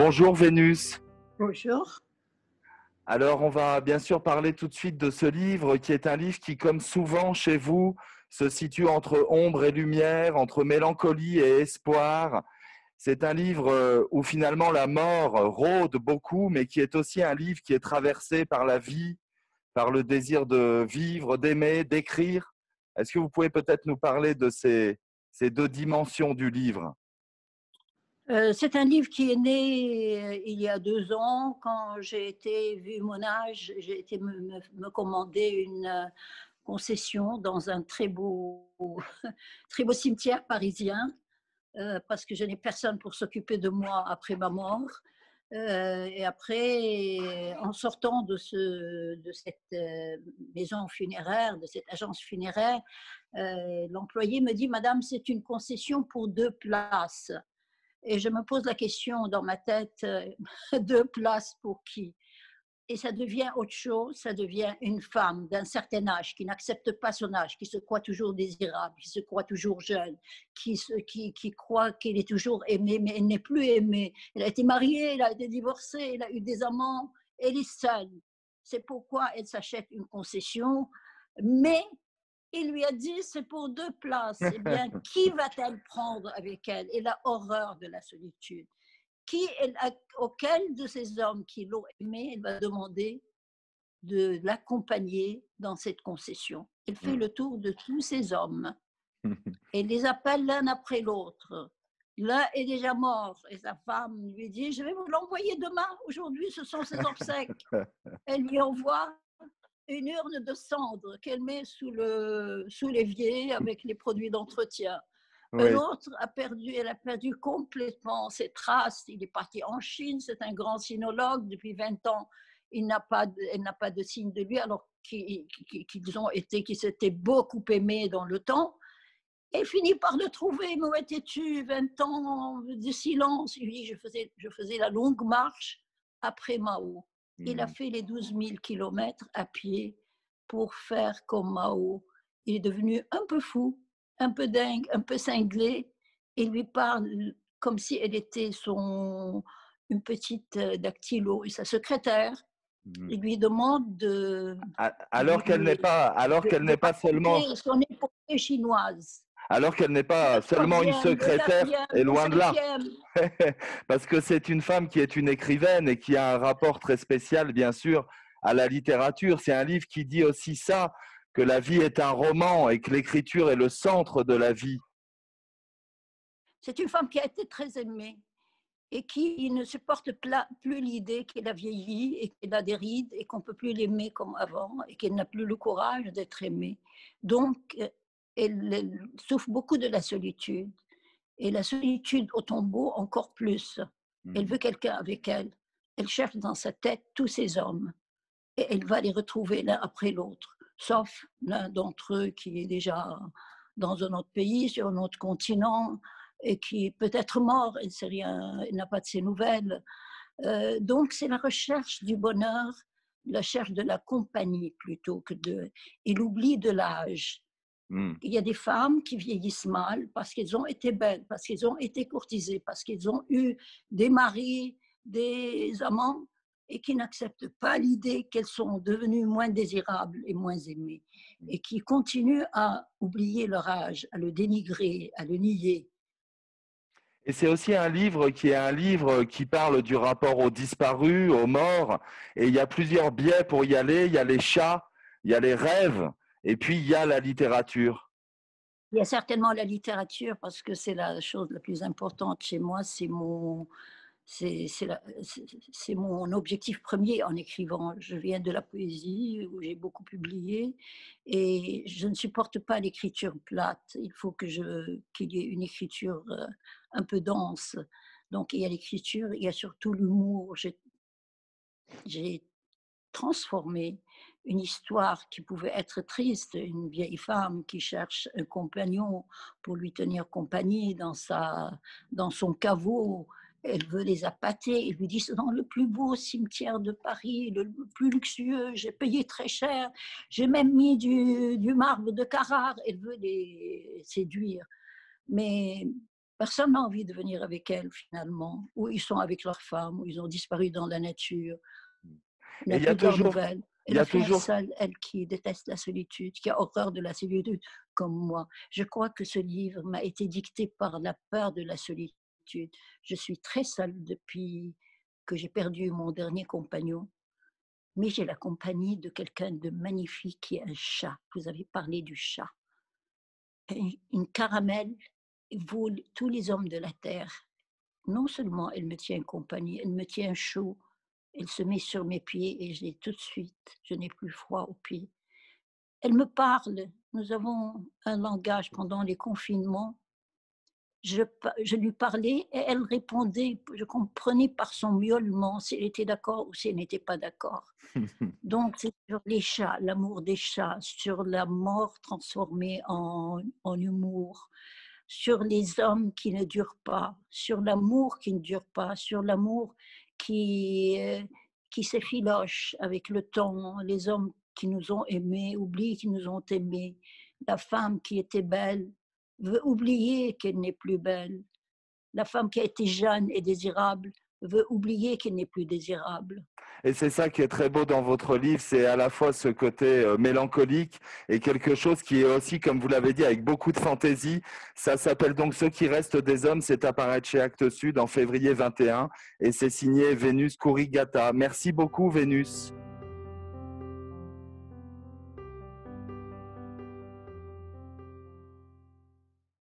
Bonjour Vénus. Bonjour. Alors on va bien sûr parler tout de suite de ce livre qui est un livre qui, comme souvent chez vous, se situe entre ombre et lumière, entre mélancolie et espoir. C'est un livre où finalement la mort rôde beaucoup, mais qui est aussi un livre qui est traversé par la vie, par le désir de vivre, d'aimer, d'écrire. Est-ce que vous pouvez peut-être nous parler de ces deux dimensions du livre? C'est un livre qui est né il y a 2 ans. Quand j'ai été, vu mon âge, j'ai été me commander une concession dans un très beau, très beau cimetière parisien, parce que je n'ai personne pour s'occuper de moi après ma mort. Et après, en sortant de cette maison funéraire, de cette agence funéraire, l'employé me dit: «Madame, c'est une concession pour 2 places». Et je me pose la question dans ma tête, 2 places pour qui? Et ça devient autre chose, ça devient une femme d'un certain âge qui n'accepte pas son âge, qui se croit toujours désirable, qui se croit toujours jeune, qui croit qu'elle est toujours aimée, mais elle n'est plus aimée. Elle a été mariée, elle a été divorcée, elle a eu des amants, elle est seule. C'est pourquoi elle s'achète une concession, mais il lui a dit: «C'est pour 2 places». Eh bien, qui va-t-elle prendre avec elle? Elle a horreur de la solitude. Qui elle a auquel de ces hommes qui l'ont aimée, elle va demander de l'accompagner dans cette concession? Elle fait le tour de tous ces hommes. Elle les appelle l'un après l'autre. L'un est déjà mort et sa femme lui dit: «Je vais vous l'envoyer demain. Aujourd'hui, ce sont ses obsèques». Elle lui envoie une urne de cendres qu'elle met sous l'évier avec les produits d'entretien. Un Oui. autre elle a perdu complètement ses traces. Il est parti en Chine, c'est un grand sinologue. Depuis 20 ans, elle n'a pas de signe de lui, alors qu'ils s'étaient beaucoup aimés dans le temps. Et finit par le trouver. Mais où étais-tu? 20 ans de silence. Il dit: je faisais la longue marche après Mao. Il a Mmh. fait les 12 000 kilomètres à pied pour faire comme Mao. Il est devenu un peu fou, un peu dingue, un peu cinglé. Il lui parle comme si elle était une petite dactylo et sa secrétaire. Mmh. Il lui demande Alors qu'elle n'est pas, de raconter son épopée chinoise. seulement une Le secrétaire, quatrième, et le loin de là. cinquième. Parce que c'est une femme qui est une écrivaine et qui a un rapport très spécial, bien sûr, à la littérature. C'est un livre qui dit aussi ça, que la vie est un roman et que l'écriture est le centre de la vie. C'est une femme qui a été très aimée et qui ne supporte plus l'idée qu'elle a vieilli et qu'elle a des rides et qu'on ne peut plus l'aimer comme avant et qu'elle n'a plus le courage d'être aimée. Donc, elle souffre beaucoup de la solitude. Et la solitude au tombeau encore plus. Elle Mmh. veut quelqu'un avec elle. Elle cherche dans sa tête tous ces hommes et elle va les retrouver l'un après l'autre, sauf l'un d'entre eux qui est déjà dans un autre pays, sur un autre continent et qui est peut-être mort, elle sait rien, elle n'a pas de ses nouvelles. Donc c'est la recherche du bonheur, la recherche de la compagnie plutôt que de et l'oubli de l'âge. Mmh. Il y a des femmes qui vieillissent mal parce qu'elles ont été belles, parce qu'elles ont été courtisées, parce qu'elles ont eu des maris, des amants et qui n'acceptent pas l'idée qu'elles sont devenues moins désirables et moins aimées et qui continuent à oublier leur âge, à le dénigrer, à le nier. Et c'est aussi un livre qui est un livre qui parle du rapport aux disparus, aux morts. Et il y a plusieurs biais pour y aller. Il y a les chats, il y a les rêves, et puis il y a la littérature. Il y a certainement la littérature parce que c'est la chose la plus importante chez moi, c'est mon objectif premier en écrivant. Je viens de la poésie où j'ai beaucoup publié et je ne supporte pas l'écriture plate. Il faut qu'il y ait une écriture un peu dense. Donc il y a l'écriture, il y a surtout l'humour. J'ai transformé une histoire qui pouvait être triste, une vieille femme qui cherche un compagnon pour lui tenir compagnie dans son caveau. Elle veut les appâter. Ils lui disent: «Dans le plus beau cimetière de Paris, le plus luxueux, j'ai payé très cher, j'ai même mis du marbre de Carrare». Elle veut les séduire. Mais Personne n'a envie de venir avec elles finalement, ou ils sont avec leurs femmes, ou ils ont disparu dans la nature. On Et n'a plus de leurs nouvelles. Et il y la a finir toujours, seule, elle qui déteste la solitude, qui a horreur de la solitude, comme moi. Je crois que ce livre m'a été dicté par la peur de la solitude. Je suis très seule depuis que j'ai perdu mon dernier compagnon, mais j'ai la compagnie de quelqu'un de magnifique qui est un chat. Vous avez parlé du chat. Une caramel vaut tous les hommes de la terre. Non seulement elle me tient compagnie, elle me tient chaud, elle se met sur mes pieds et je l'ai tout de suite, je n'ai plus froid aux pieds. Elle me parle, nous avons un langage pendant les confinements. Je lui parlais et elle répondait, je comprenais par son miaulement si elle était d'accord ou si elle n'était pas d'accord. Donc c'est sur les chats, l'amour des chats, sur la mort transformée en humour, sur les hommes qui ne durent pas, sur l'amour qui ne dure pas, sur l'amour qui, euh, qui s'effiloche avec le temps, les hommes qui nous ont aimés, oublient qu'ils nous ont aimés, la femme qui était belle veut oublier qu'elle n'est plus belle, la femme qui a été jeune et désirable veut oublier qu'elle n'est plus désirable. et c'est ça qui est très beau dans votre livre, c'est à la fois ce côté mélancolique et quelque chose qui est aussi, comme vous l'avez dit, avec beaucoup de fantaisie. Ça s'appelle donc Ceux qui restent des hommes, c'est apparaître chez Actes Sud en février 21 et c'est signé Vénus Kurigata. Merci beaucoup Vénus.